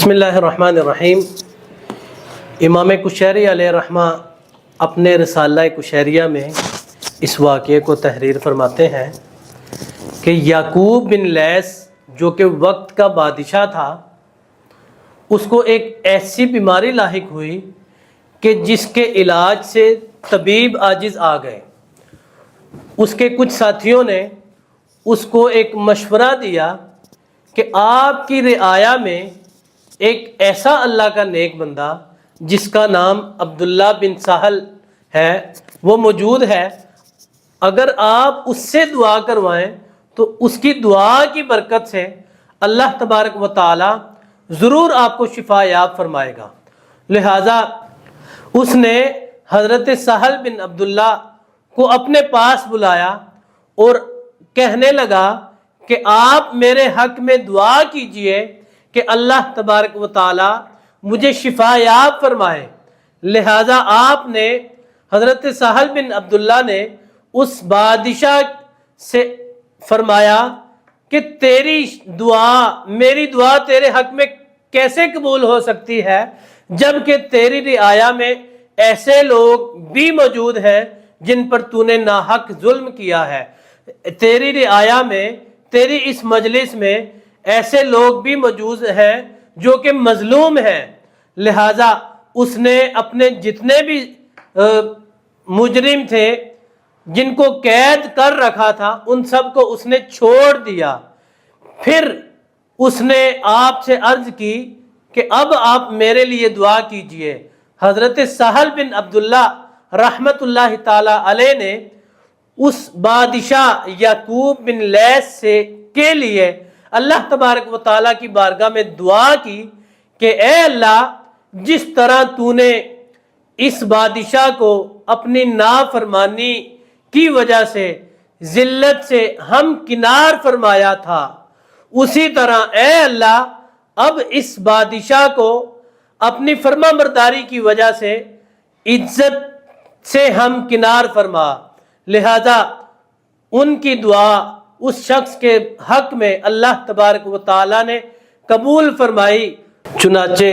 بسم اللہ الرحمن الرحیم۔ امام کشیری علیہ رحمہ اپنے رسالہ کشیریہ میں اس واقعے کو تحریر فرماتے ہیں کہ یعقوب بن لیث جو کہ وقت کا بادشاہ تھا، اس کو ایک ایسی بیماری لاحق ہوئی کہ جس کے علاج سے طبیب عاجز آ گئے۔ اس کے کچھ ساتھیوں نے اس کو ایک مشورہ دیا کہ آپ کی رعایا میں ایک ایسا اللہ کا نیک بندہ جس کا نام عبداللہ بن سہل ہے وہ موجود ہے، اگر آپ اس سے دعا کروائیں تو اس کی دعا کی برکت سے اللہ تبارک و تعالی ضرور آپ کو شفا یاب فرمائے گا۔ لہذا اس نے حضرت سہل بن عبداللہ کو اپنے پاس بلایا اور کہنے لگا کہ آپ میرے حق میں دعا کیجئے کہ اللہ تبارک و تعالی مجھے شفا یاب فرمائے۔ لہذا آپ نے حضرت سہل بن عبداللہ نے اس بادشاہ سے فرمایا کہ تیری دعا، میری دعا تیرے حق میں کیسے قبول ہو سکتی ہے جبکہ تیری رعایا میں ایسے لوگ بھی موجود ہیں جن پر تو نے ناحق ظلم کیا ہے۔ تیری رعایا میں، تیری اس مجلس میں ایسے لوگ بھی موجود ہیں جو کہ مظلوم ہیں۔ لہذا اس نے اپنے جتنے بھی مجرم تھے جن کو قید کر رکھا تھا ان سب کو اس نے چھوڑ دیا۔ پھر اس نے آپ سے عرض کی کہ اب آپ میرے لیے دعا کیجئے۔ حضرت سہل بن عبداللہ رحمت اللہ تعالی علیہ نے اس بادشاہ یعقوب بن لیث کے لیے اللہ تبارک و تعالیٰ کی بارگاہ میں دعا کی کہ اے اللہ، جس طرح تو نے اس بادشاہ کو اپنی نافرمانی کی وجہ سے ذلت سے ہم کنار فرمایا تھا، اسی طرح اے اللہ اب اس بادشاہ کو اپنی فرما برداری کی وجہ سے عزت سے ہم کنار فرما۔ لہذا ان کی دعا اس شخص کے حق میں اللہ تبارک و تعالی نے قبول فرمائی۔ چنانچہ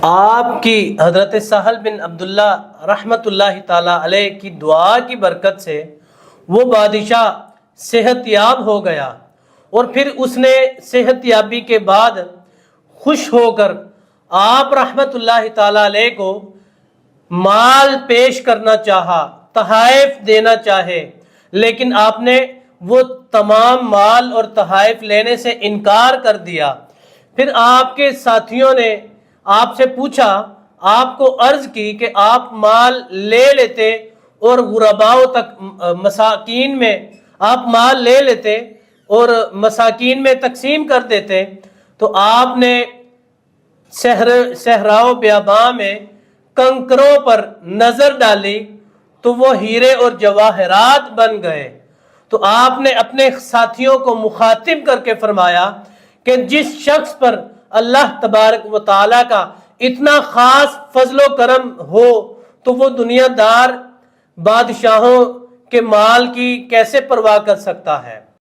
آپ کی حضرت سہل بن عبداللہ رحمت اللہ تعالی علیہ کی دعا کی برکت سے وہ بادشاہ صحت یاب ہو گیا، اور پھر اس نے صحت یابی کے بعد خوش ہو کر آپ رحمت اللہ تعالی علیہ کو مال پیش کرنا چاہا، تحائف دینا چاہے، لیکن آپ نے وہ تمام مال اور تحائف لینے سے انکار کر دیا۔ پھر آپ کے ساتھیوں نے آپ سے پوچھا، آپ کو عرض کی کہ آپ مال لے لیتے اور غرباؤں تک، مساکین میں آپ مال لے لیتے اور مساکین میں تقسیم کر دیتے، تو آپ نے صحراؤ بیاباں میں کنکروں پر نظر ڈالی تو وہ ہیرے اور جواہرات بن گئے۔ تو آپ نے اپنے ساتھیوں کو مخاطب کر کے فرمایا کہ جس شخص پر اللہ تبارک و تعالیٰ کا اتنا خاص فضل و کرم ہو تو وہ دنیا دار بادشاہوں کے مال کی کیسے پرواہ کر سکتا ہے۔